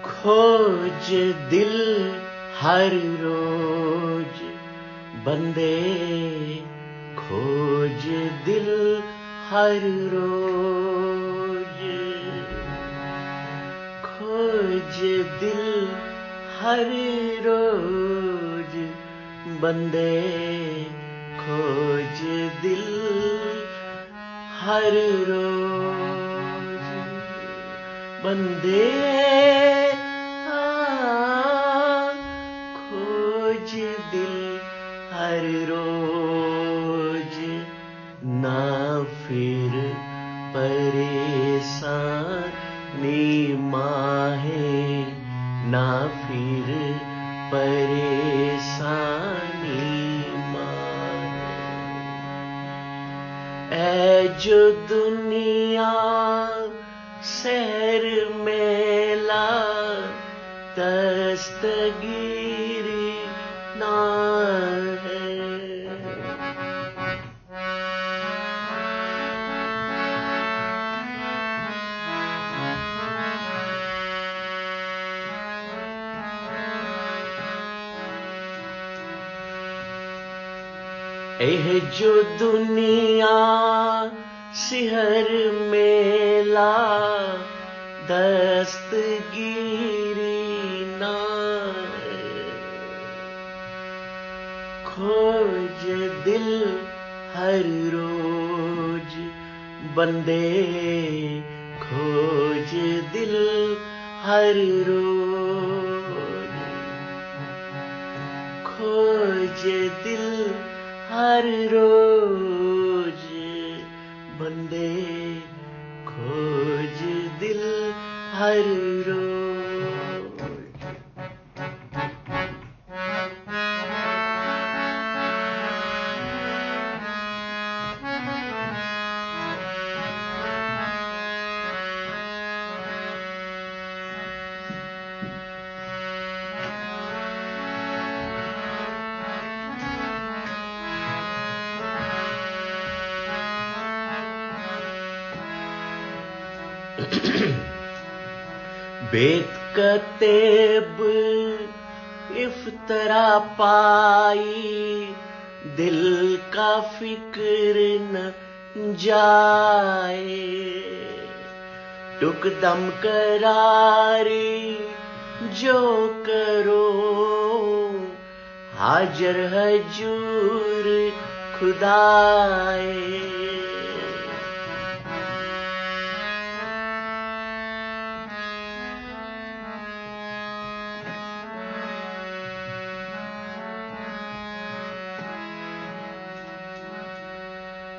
खोज दिल हर रोज बंदे, खोज दिल हर रोज, खोज दिल हर रोज बंदे, खोज दिल हर रोज बंदे, खोज दिल हर रोज, ना फिर परेशानी माहे, ना फिर परेशानी माहे। ऐ जो दुनिया शहर मेला दस्तगीरी ना है। एह जो दुनिया शहर मेला दस्तगीरी ना है। खोज दिल हर रोज बंदे, खोज दिल हर रोज, खोज दिल हर रोज बंदे, खोज दिल हर रोज। बेतकतेब इफ्तरा पाई, दिल का फिक्र न जाए। टुकदम करारी जो करो, हाजर हजूर खुदाए।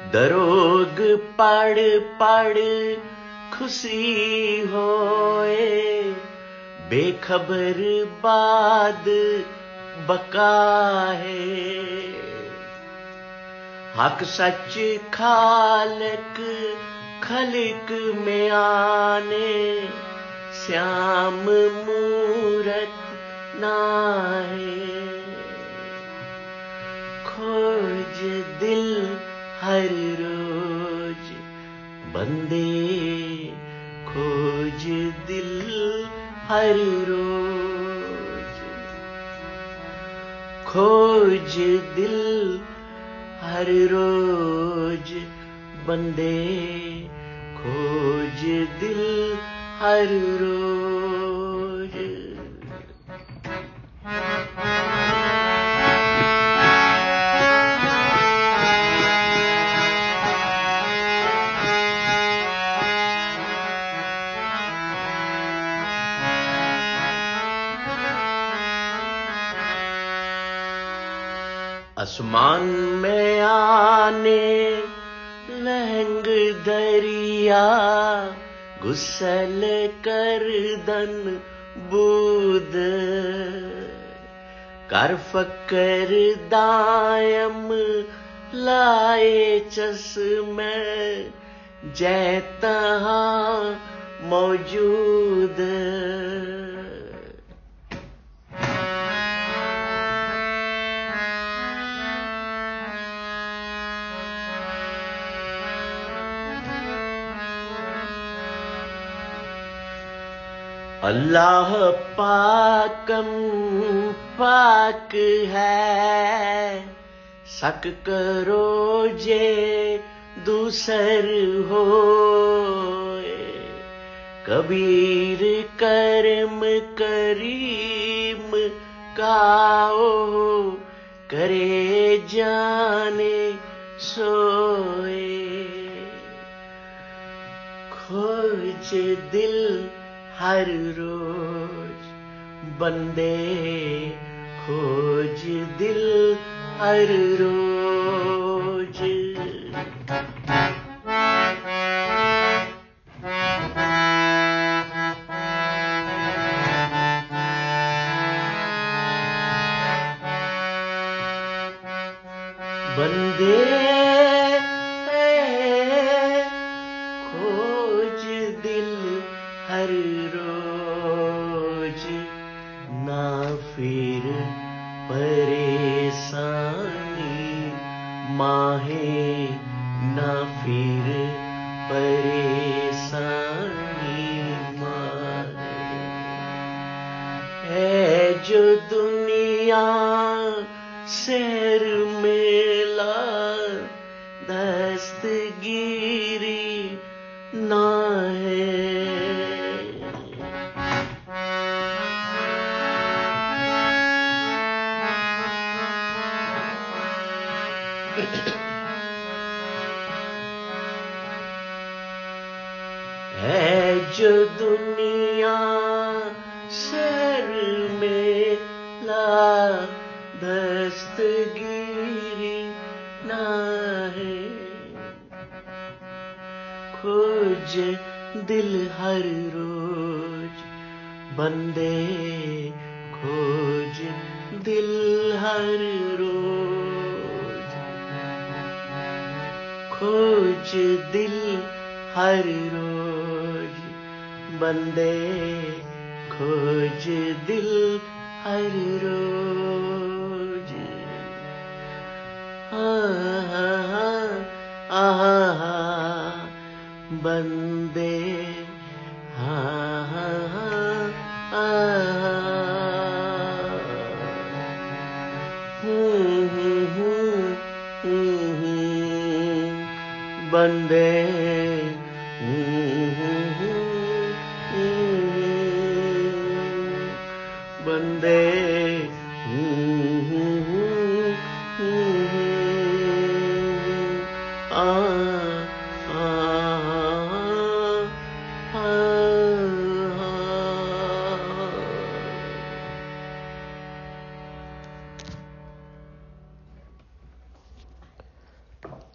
दरोग पढ़ पढ़ खुशी होए, बेखबर बाद बका है। हक सच खालक खलिक में आने, श्याम मूरत ना है। खोज दिल हर रोज बंदे, खोज दिल हर रोज, खोज दिल हर रोज बंदे, खोज दिल हर रोज। आसमान में आने लहंग दरिया, गुस्सल करदन बूद, कर फकर दायम लाए चश्मे जै तहां मौजूद। अल्लाह पाकम पाक है, शक करो जे दूसर होए। कबीर करम करीम काओ, करे जाने सोए। खोज दिल हर रोज बंदे, खोज दिल हर रोज। बंदे खोज दिल हर रोज, ना फिर परेशानी माहे, ना फिर परेशानी माहे। है जो दुनिया शहर मेला, दस्तगीरी ना है। है जो दुनिया शहर मेला, दस्तगीरी ना है। खोज दिल हर रोज बंदे, खोज दिल हर रोज। खोज दिल हर रोज बंदे, खोज दिल हर रोज। बंदे बंदे बंदे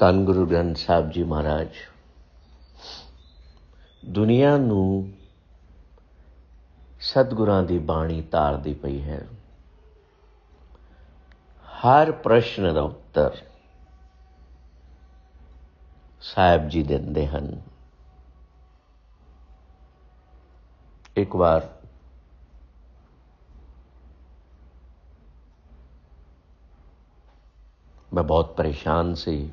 ਧੰਨ ਗੁਰੂ ਗ੍ਰੰਥ ਸਾਹਿਬ ਜੀ ਮਹਾਰਾਜ ਦੁਨੀਆ ਨੂੰ ਸਤਿਗੁਰਾਂ ਦੀ ਬਾਣੀ ਤਾਰਦੀ ਪਈ ਹੈ। ਹਰ ਪ੍ਰਸ਼ਨ ਦਾ ਉੱਤਰ ਸਾਹਿਬ ਜੀ ਦਿੰਦੇ ਹਨ। ਇੱਕ ਵਾਰ ਮੈਂ ਬਹੁਤ ਪਰੇਸ਼ਾਨ ਸੀ।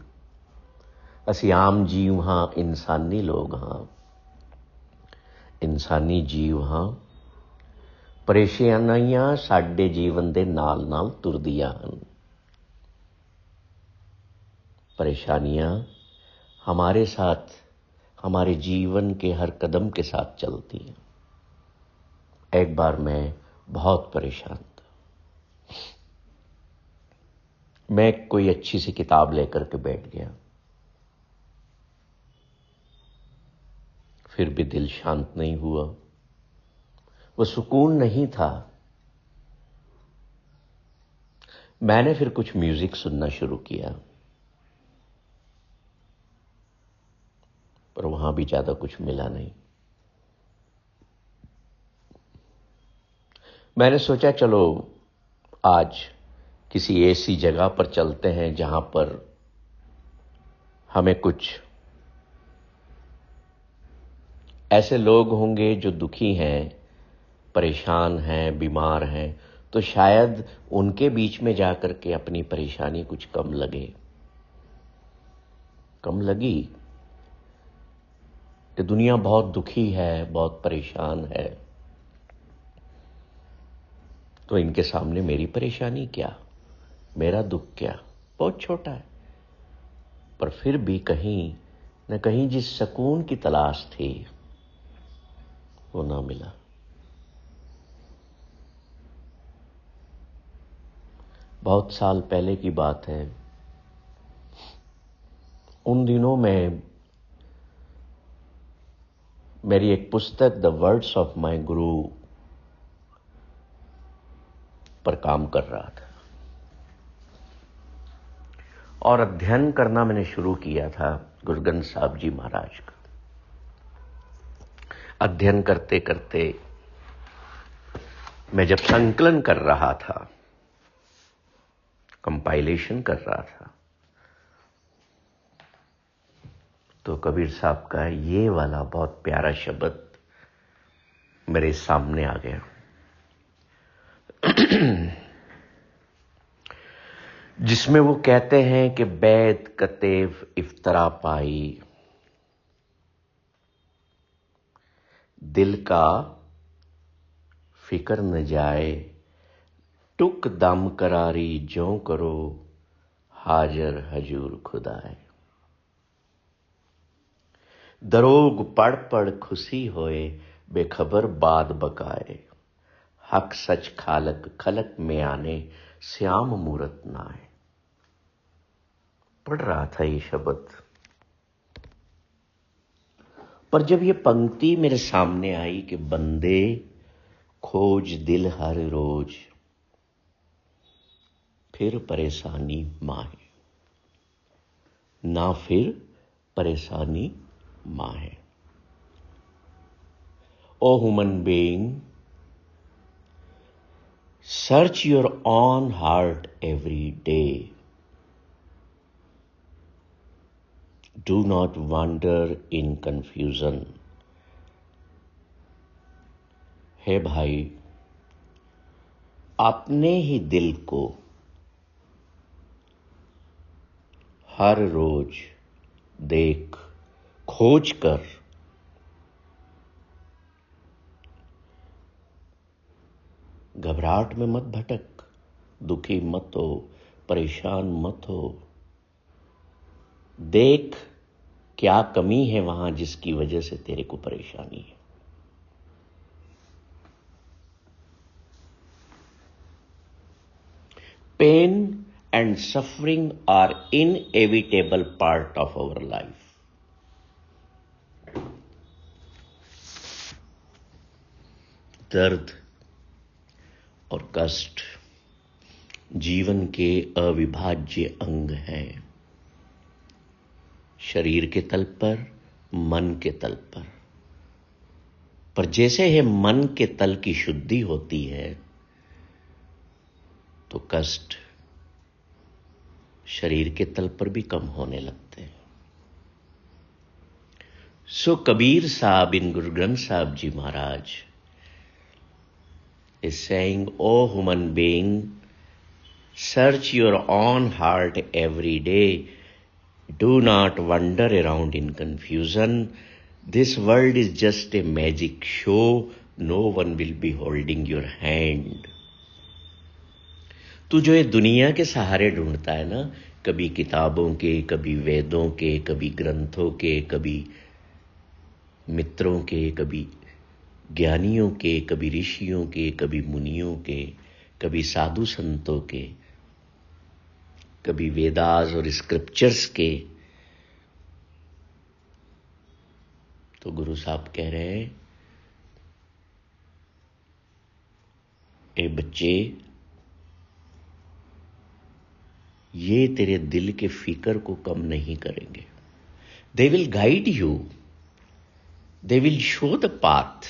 ਅਸੀਂ ਆਮ ਜੀਵ ਹਾਂ, ਇਨਸਾਨੀ ਲੋਕ ਹਾਂ, ਇਨਸਾਨੀ ਜੀਵ ਹਾਂ। ਪਰੇਸ਼ਾਨੀਆਂ ਸਾਡੇ ਜੀਵਨ ਦੇ ਨਾਲ ਨਾਲ ਤੁਰਦੀਆਂ ਹਨ। परेशानियां हमारे साथ, हमारे जीवन के हर कदम के साथ चलती हैं। एक बार मैं बहुत परेशान था। मैं कोई अच्छी सी किताब लेकर के बैठ गया, फिर भी दिल शांत नहीं हुआ। वो सुकून नहीं था। मैंने फिर कुछ म्यूजिक सुनना शुरू किया, पर वहां भी ज्यादा कुछ मिला नहीं। मैंने सोचा चलो आज किसी ऐसी जगह पर चलते हैं जहां पर हमें कुछ ऐसे लोग होंगे जो दुखी हैं, परेशान हैं, बीमार हैं, तो शायद उनके बीच में जाकर के अपनी परेशानी कुछ कम लगे। कम लगी कि दुनिया बहुत दुखी है, बहुत परेशान है। तो इनके सामने मेरी परेशानी क्या, मेरा दुख क्या, बहुत छोटा है। पर फिर भी कहीं न कहीं जिस सुकून की तलाश थी वो ना मिला। बहुत साल पहले की बात है। उन दिनों में मेरी एक पुस्तक द वर्ड्स ऑफ माय गुरु पर काम कर रहा था और अध्ययन करना मैंने शुरू किया था गुरु ग्रंथ साहब जी महाराज का। अध्ययन करते करते मैं जब संकलन कर रहा था, कंपाइलेशन कर रहा था, तो कबीर साहब का ये वाला बहुत प्यारा शब्द मेरे सामने आ गया। जिसमें वो कहते हैं कि बैत कतेफ इफ्तरा पाई, दिल का फिक्र न जाए, टुक दम करारी ज्यों करो, हाजर हजूर खुदाए। दरोग पढ़ पढ़ खुशी होए, बेखबर बाद बकाए, हक सच खालक खलक में आने, श्याम मूरत नाए। पढ़ रहा था ये शब्द, पर जब ये पंक्ति मेरे सामने आई कि बंदे खोज दिल हर रोज, फिर परेशानी माहे, ना फिर परेशानी माहे। Oh human being, search your own heart every day. Do not wander in confusion. हे भाई, अपने ही दिल को हर रोज देख, खोज कर घबराहट में मत भटक, दुखी मत हो, परेशान मत हो। देख क्या कमी है वहां जिसकी वजह से तेरे को परेशानी है। Pain and suffering are inevitable part of our life. दर्द और कष्ट जीवन के अविभाज्य अंग हैं, शरीर के तल पर, मन के तल पर जैसे ही मन के तल की शुद्धि होती है तो कष्ट शरीर के तल पर भी कम होने लगते हैं। सो कबीर साहब इन गुरु ग्रंथ साहब जी महाराज is saying, O human being, search your own heart every day. Do not wander around in confusion. This world is just a magic show. No one will be holding your hand. तू जो ये दुनिया के सहारे ढूंढता है ना, कभी किताबों के, कभी वेदों के, कभी ग्रंथों के, कभी मित्रों के, कभी ज्ञानियों के, कभी ऋषियों के, कभी मुनियों के, कभी साधु संतों के, कभी वेदास और स्क्रिप्चर्स के, तो गुरु साहब कह रहे हैं, ए बच्चे, ये तेरे दिल के फिक्र को कम नहीं करेंगे। They will guide you, they will show the path,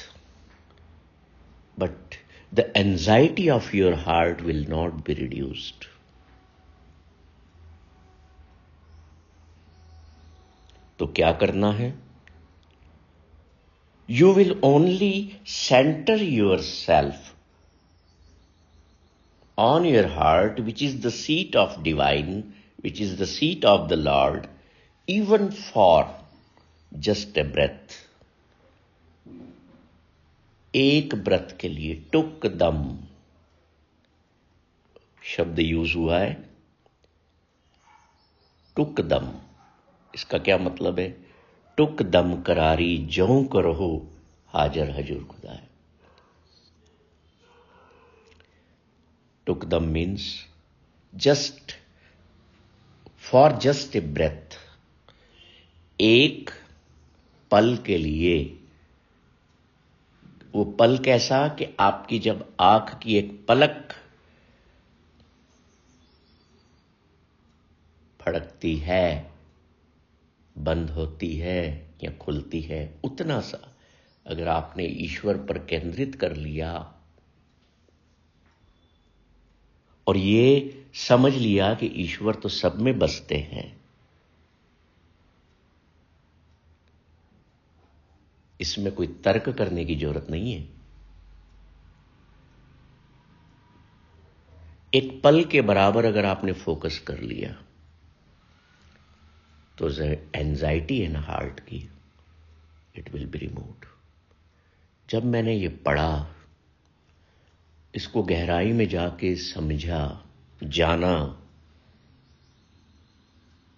but the anxiety of your heart will not be reduced. तो क्या करना है? You will only center yourself on your heart, which is the seat of divine, which is the seat of the Lord, even for just a breath. एक ब्रत के लिए, टुक दम, शब्द यूज हुआ है टुक दम। इसका क्या मतलब है? टुक दम करारी ज्यों करो हाजर हजूर खुदा है। टुक दम means just for just a breath, एक पल के लिए। वो पल कैसा कि आपकी जब आंख की एक पलक फड़कती है, बंद होती है या खुलती है, उतना सा अगर आपने ईश्वर पर केंद्रित कर लिया और ये समझ लिया कि ईश्वर तो सब में बसते हैं, इसमें कोई तर्क करने की जरूरत नहीं है। एक पल के बराबर अगर आपने फोकस कर लिया तो एंजाइटी है ना हार्ट की, इट विल बी रिमूव्ड। जब मैंने ये पढ़ा, इसको गहराई में जाके समझा, जाना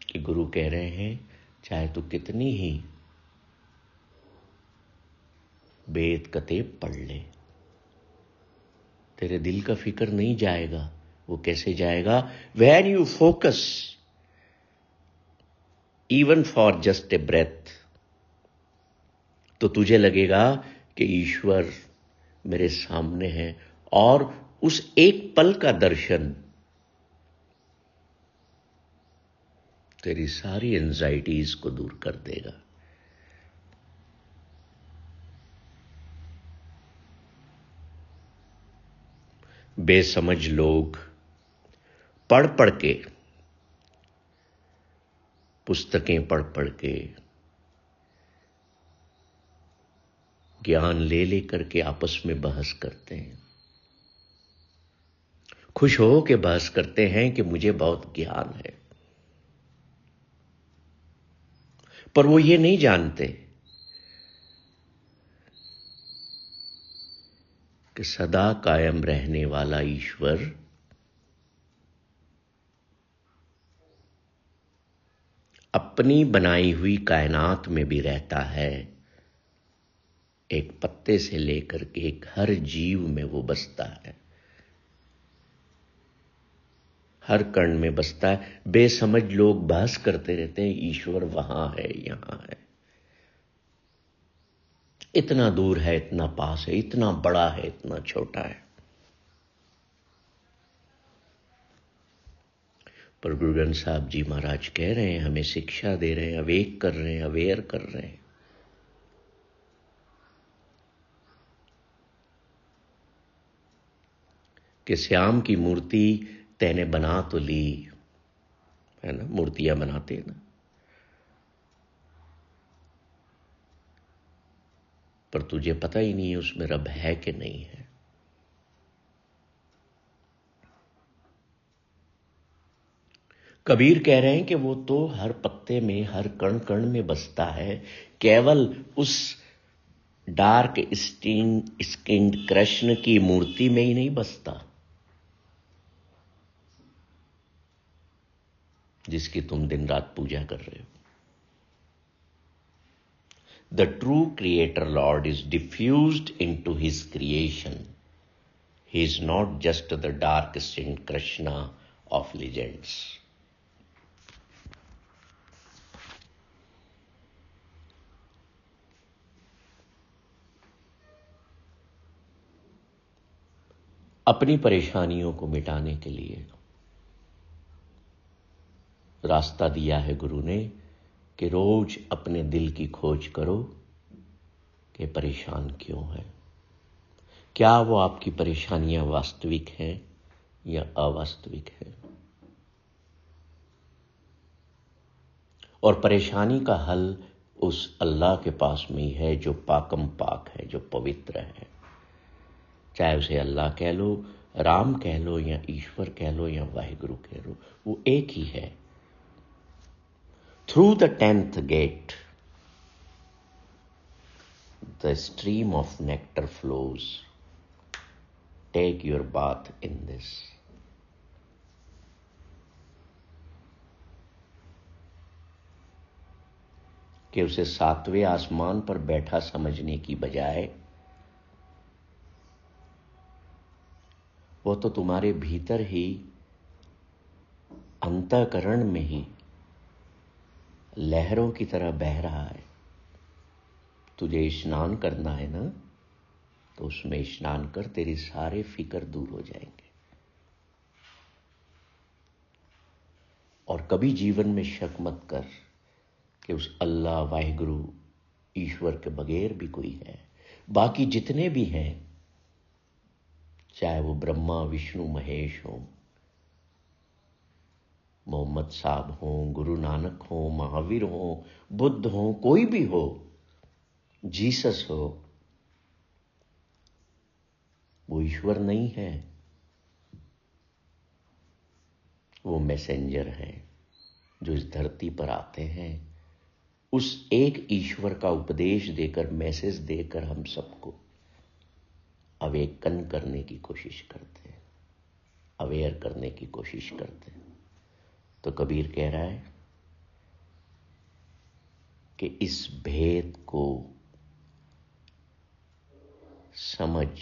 कि गुरु कह रहे हैं चाहे तू कितनी ही वेद कतेब पढ़ ले, तेरे दिल का फिक्र नहीं जाएगा। वो कैसे जाएगा? When you focus even for just a breath, तो तुझे लगेगा कि ईश्वर मेरे सामने है और उस एक पल का दर्शन तेरी सारी एंजाइटीज को दूर कर देगा। बेसमझ लोग पढ़ पढ़ के, पुस्तकें पढ़ पढ़ के, ज्ञान ले लेकर के आपस में बहस करते हैं, खुश हो के बहस करते हैं कि मुझे बहुत ज्ञान है, पर वो ये नहीं जानते कि सदा कायम रहने वाला ईश्वर अपनी बनाई हुई कायनात में भी रहता है। एक पत्ते से लेकर के एक हर जीव में वो बसता है, हर कण में बसता है। बेसमझ लोग बहस करते रहते हैं ईश्वर वहां है, यहां है, इतना दूर है, इतना पास है, इतना बड़ा है, इतना छोटा है। पर गुरु ग्रंथ साहब जी महाराज कह रहे हैं, हमें शिक्षा दे रहे हैं, अवेक कर रहे हैं, अवेयर कर रहे हैं कि श्याम की मूर्ति तैने बना तो ली, है ना, मूर्तियां बनाते हैं ना, पर तुझे पता ही नहीं है उसमें रब है कि नहीं है। कबीर कह रहे हैं कि वो तो हर पत्ते में, हर कण कण में बसता है, केवल उस डार्क स्किन्ड कृष्ण की मूर्ति में ही नहीं बसता जिसकी तुम दिन रात पूजा कर रहे हो। The true creator Lord is diffused into his creation. He is not just the dark-skinned Krishna of legends. अपनी परेशानियों को मिटाने के लिए रास्ता दिया है गुरु ने कि रोज अपने दिल की खोज करो कि परेशान क्यों है, क्या वो आपकी परेशानियां वास्तविक हैं या अवास्तविक है। और परेशानी का हल उस अल्लाह के पास में ही है जो पाकम पाक है, जो पवित्र है। चाहे उसे अल्लाह कह लो, राम कह लो, या ईश्वर कह लो, या वाहिगुरु कह लो, वो एक ही है। Through the 10th gate the stream of nectar flows. Take your bath in this. कि उसे सातवें आसमान पर बैठा समझने की बजाय वो तो तुम्हारे भीतर ही अंतःकरण में ही लहरों की तरह बह रहा है। तुझे स्नान करना है ना, तो उसमें स्नान कर, तेरी सारे फिक्र दूर हो जाएंगे। और कभी जीवन में शक मत कर कि उस अल्लाह वाहिगुरु ईश्वर के बगैर भी कोई है। बाकी जितने भी हैं, चाहे वो ब्रह्मा विष्णु महेश हो, मोहम्मद साहब हो, गुरु नानक हो, महावीर हो, बुद्ध हो, कोई भी हो, जीसस हो, वो ईश्वर नहीं है। वो मैसेंजर हैं जो इस धरती पर आते हैं उस एक ईश्वर का उपदेश देकर, मैसेज देकर हम सबको अवेकन करने की कोशिश करते हैं, अवेयर करने की कोशिश करते हैं। तो कबीर कह रहा है कि इस भेद को समझ,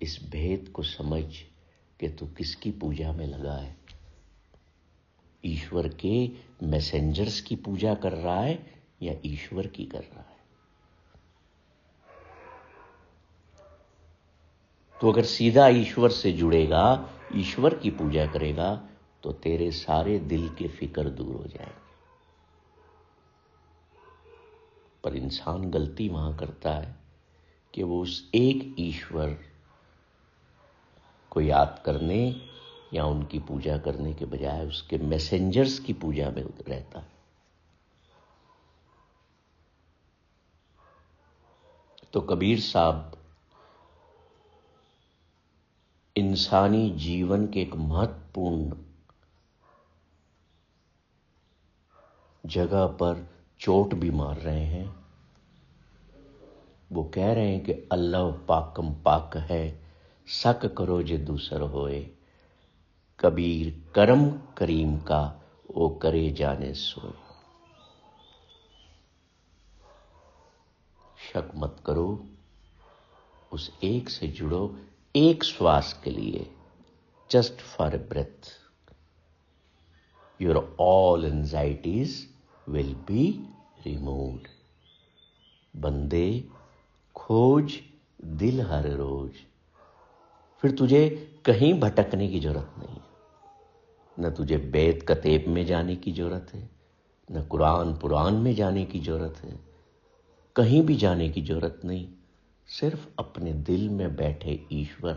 इस भेद को समझ कि तू किसकी पूजा में लगा है। ईश्वर के मैसेंजर्स की पूजा कर रहा है या ईश्वर की कर रहा है। तो अगर सीधा ईश्वर से जुड़ेगा, ईश्वर की पूजा करेगा, तो तेरे सारे दिल के फिक्र दूर हो जाएंगे। पर इंसान गलती वहां करता है कि वो उस एक ईश्वर को याद करने या उनकी पूजा करने के बजाय उसके मैसेंजर्स की पूजा में रहता है। तो कबीर साहब इंसानी जीवन के एक महत्वपूर्ण जगह पर चोट भी मार रहे हैं। वो कह रहे हैं कि अल्लाह पाकम पाक है, शक करो जे दूसर होए, कबीर करम करीम का वो करे जाने सोए। शक मत करो, उस एक से जुड़ो, एक श्वास के लिए, just for a breath, your all anxieties will be removed. बंदे खोज दिल हर रोज, फिर तुझे कहीं भटकने की जरूरत नहीं है। न तुझे बैत कतेब में जाने की जरूरत है, न कुरान पुरान में जाने की जरूरत है, कहीं भी जाने की जरूरत नहीं। सिर्फ अपने दिल में बैठे ईश्वर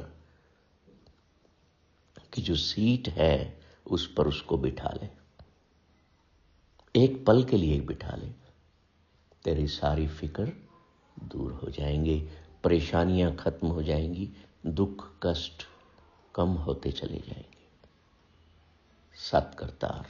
की जो सीट है उस पर उसको बिठा ले, एक पल के लिए बिठा ले, तेरी सारी फिक्र दूर हो जाएंगे, परेशानियां खत्म हो जाएंगी, दुख कष्ट कम होते चले जाएंगे। सत करतार।